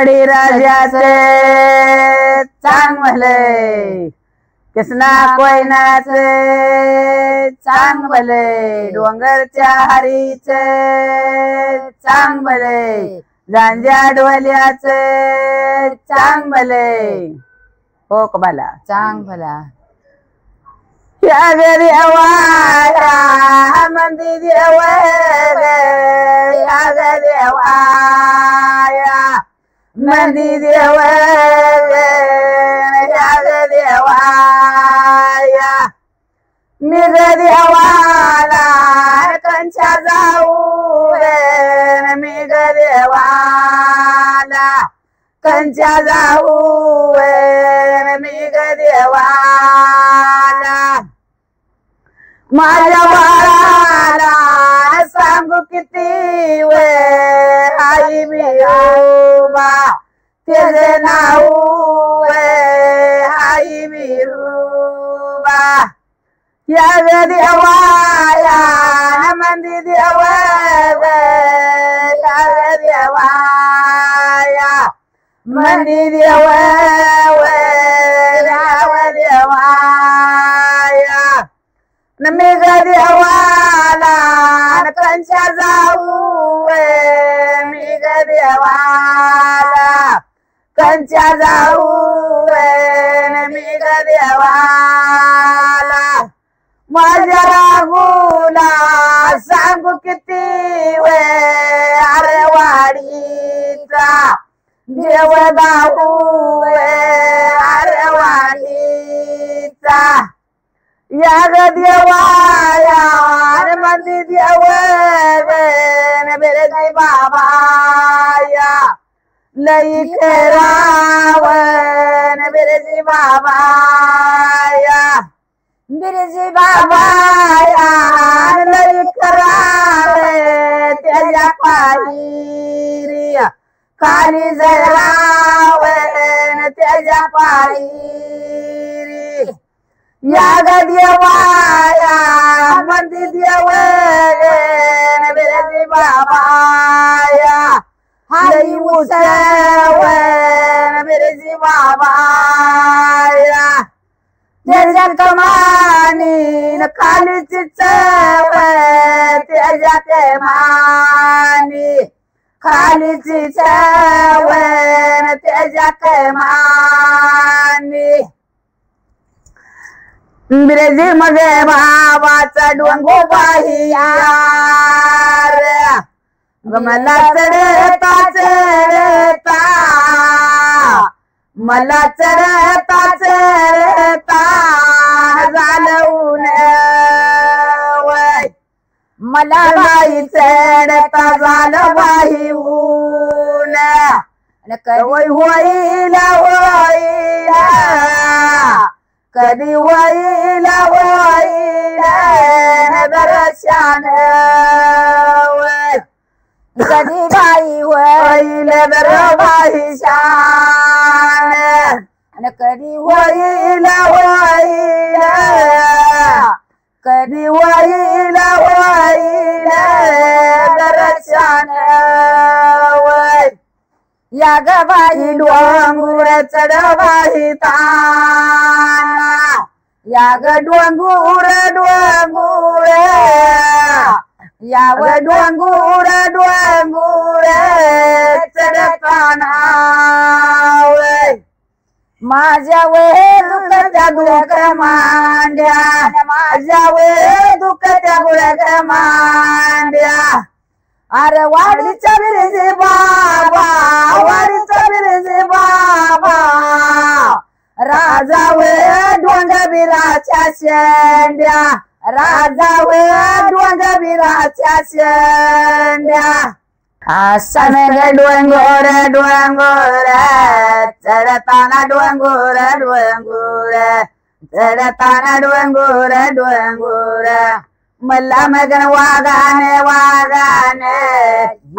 राजाचे चांगले कृष्णा कोयनाचे चांगले डोंगरच्या हरीचे चांगले जांज्या डोल्याचे चांगले हो कबाला चांगला या देवाया मंदी देवा या देवाया मंदी देवा या देवाया मिग देवाला कंचा जाऊ मिग देवाला कंचा जाऊ मिग देवाला माझ्या बाळाला सांगू किती वेळ आई बिरुबा त्याचे नाव आई बिरुबा या देवाया मंदी देवा या देवाया मंदी देवा देवाया नमिग देवाला कंचा जाऊ मिग देवाला कंचा जाऊ मिग देवाला माझ्या रागुला सांगू किती वेळ अरे वाडीचा देव दाऊ अरे वाडीचा या ग देवाया मंदी देव बेरे बाबाया लई खेरावन बिरजी बाबाया बिरजी बाबाया लई करावे त्याच्या पायरी खाली जळावन त्याच्या पायरी या ग देवाया मंदी देव बिरजी बाबाया हाई उसवन बिरजी बाबाया त्याच्या कमानी खालीची चव त्याच्या कमानी खालीची चव त्याच्या कमानी बिरजी मगे बाबाचा डोंगो बाहियार मला चढता चढता मला चढता चढता झालवून मला बाई चढता झालं बाई ऊन कधी होईल होईल कधी होईल होईल दर्शन कधी बाई होईल बर बाई शान कधी होईल होईल कधी होईल होईल दर्शन या ग बाई डोंगुर चढ बाई ताना या ग डोंगुर डोंगुर याव डोंगुर डोंगुर चढताना माझ्या वे दुखत्या गुळक मांड्या माझ्या वे दुखत्या गुळक मांड्या अरे वाडीच्या बिरजे बाबा वाडीच्या बिरजे बाबा राजा वे डोंगबिराच्या शेंड्या राजा वे डोंगबिराच्या शेंड्या आसन ग डोंगर डोंगर चढताना डोंगर डोंगर चढताना डोंगर डोंगर मला मगन वागाने वागाने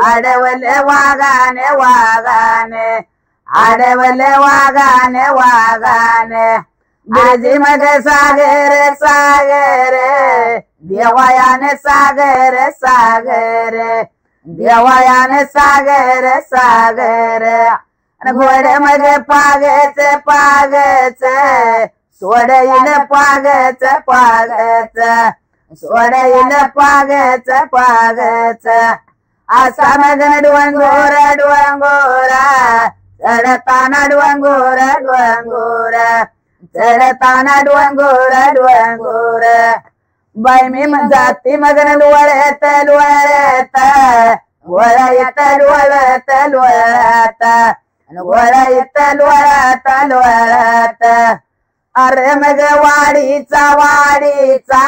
आडवले वागाने वागाने आडवले वागाने वागाने बिरजी मग सागर सागर देवायाने सागर सागर देवायाने सागर सागर गोड मग पागच पागच सोडईन पागच पागच सोडईन पागच पागच असा मगन डोंगोर डोंगोर चढताना डोंगोर डोंगोर चढताना डोंगोर डोंगोर बाई मी जाती मगन लोळत लोळत वळत लोळत लोळत वळत लोळत लोळत अरे मग वाडीचा वाडीचा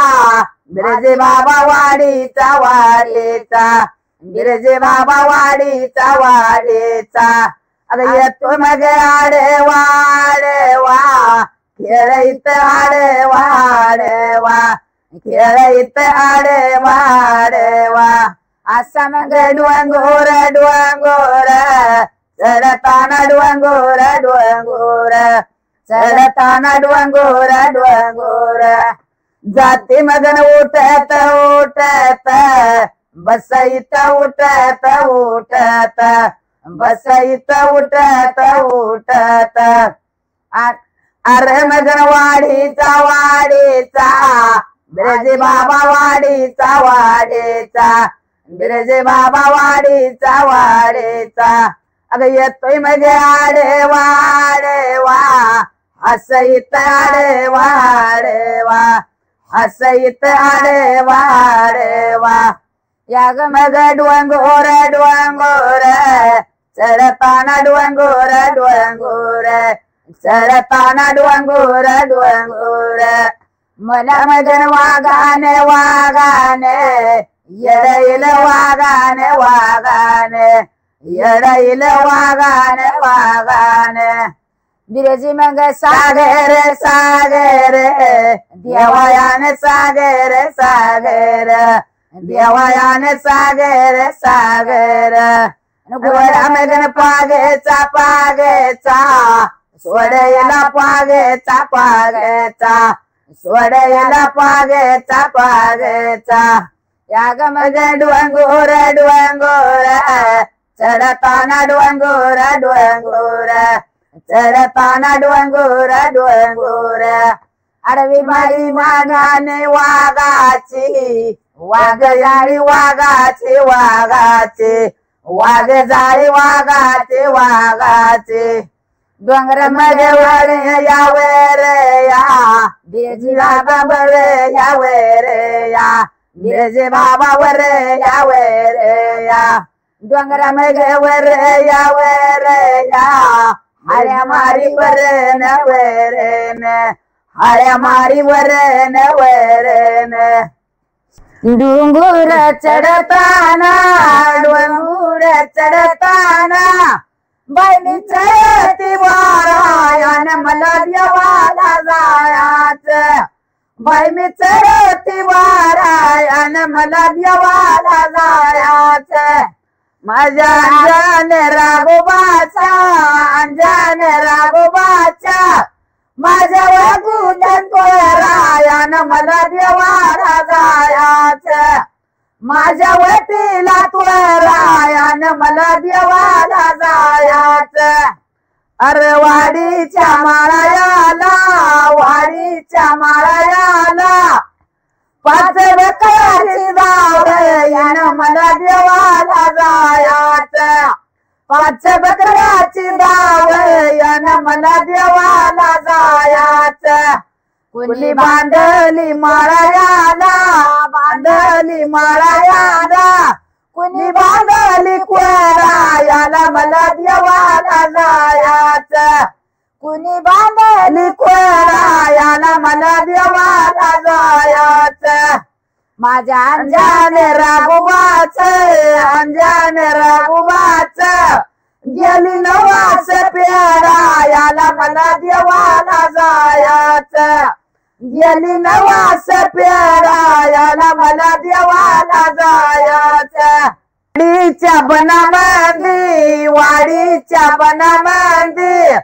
बिरजे बाबा वाडीचा वाडीचा बिरजे बाबा वाडीचा वाडीचा अगं येतो मग आडवा आडवा खेळीत आडवा आडवा खेळीत आडवा आडवा असा मग डोंगोर डोंगोर चढताना डोंगोर डोंगोर चढताना डोंगोर डोंगोर जाती मगन उठत उठत बसईत उठत उठत बसईत उठत उठत अरे मगन वाडीचा वाडीचा बिरजे बाबा वाडीचा वाडीचा बिरजे बाबा वाडीचा वाडीचा अगं येतोय मग आडवा आडवा हसईत आडवा आडवा हसईत आडवा आडवा या ग मग डोंगोर डोंगोर चढताना डोंगोर डोंगोर चढताना डोंगोर डोंगोर मला मगन वागाने वागाने येडईल वागाने वागाने येडईल वागाने वागाने बिरजी मग सागर सागर देवायाने सागर सागर देवायाने सागर सागर गोरा मगन पागेचा पागेचा सोडयला पागेचा पागेचा सोडयला पागेचा पागेचा या ग मग डोंगोर डोंगोर चढताना डोंगोर डोंगोर चढताना डोंगोर डोंगोर आडवी बाई वाघाने वाघाची वाघ जाळी वाघाची वाघाची वाघ जाळी वाघाची वाघाची डोंगर मध्ये वरे यावे रे या बिरजी बाबा बरे यावे रे या बिरजे बाबा वरे यावे रे या डोंगर मध्ये वरे यावे रे या हऱ्या मारी वरे न वरे न हऱ्या मारी वरे न वरे न डोंगर चढताना डोंगर चढताना बाई मी चढती वारायान मला देवाला जायाच बाई मी चढती वारायान मला देवाला जायाच माझ्या अंजन राघोबाचा अंजन राघोबाचा माझ्या वागून रायान मला देवाला जायाच माझ्या वटीला रायान मला देवाला जायाच अरे वाडीच्या माळ्याला वाडीच्या माळ्याला पाच बकराची दावयान मला देवाला जायाच पाच बकराची दावयान मला देवाला जायाच कुणी बांधली माळ्याला बांधली माळ्याला कुणी बांधली कोरायाला मला देवाला जायाच कुणी बांधली कोरायाला मला देवाला जायाच माझ्या अंजाने राघोबाच अंजाने राघोबाच गेली नवास पेरायाला मला देवाला जायाच गेली नवास पेरायाला मला देवाला जायाच वाडीच्या बनामध्ये वाडीच्या बनामध्ये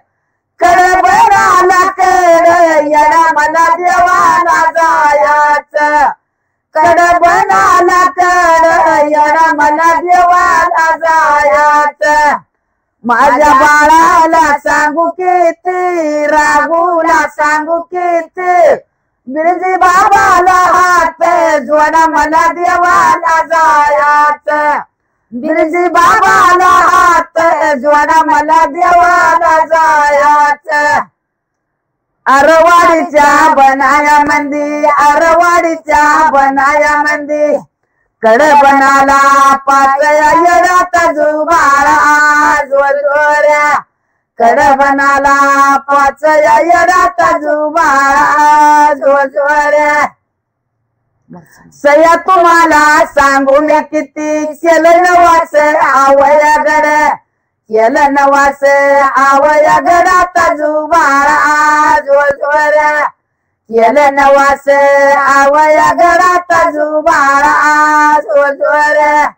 कडबडाला कड येडा मला देवाला जायाच कडबडाला कड येडा मला देवाला जायाच माझ्या बाळाला सांगू किती राघूला सांगू किती बिरजी बाबाला हात जोडा मला देवाला जायचं बिरजी बाबाला हात जोडा मला देवाला जायचं अरवाडीच्या बनाया मंदी अरवाडीच्या बनाया मंदी कडबनाला पाचया येडात जुबाळा जोऱ्या कडबनाला पाचया येडात जुबाळा जोऱ्या सया तुम्हाला सांगू मी किती केलं नवास आवया गड केलं नवास आवया गडात जुबाळा जोऱ्या केलं नवास आवया गडात जुबाळा जोऱ्या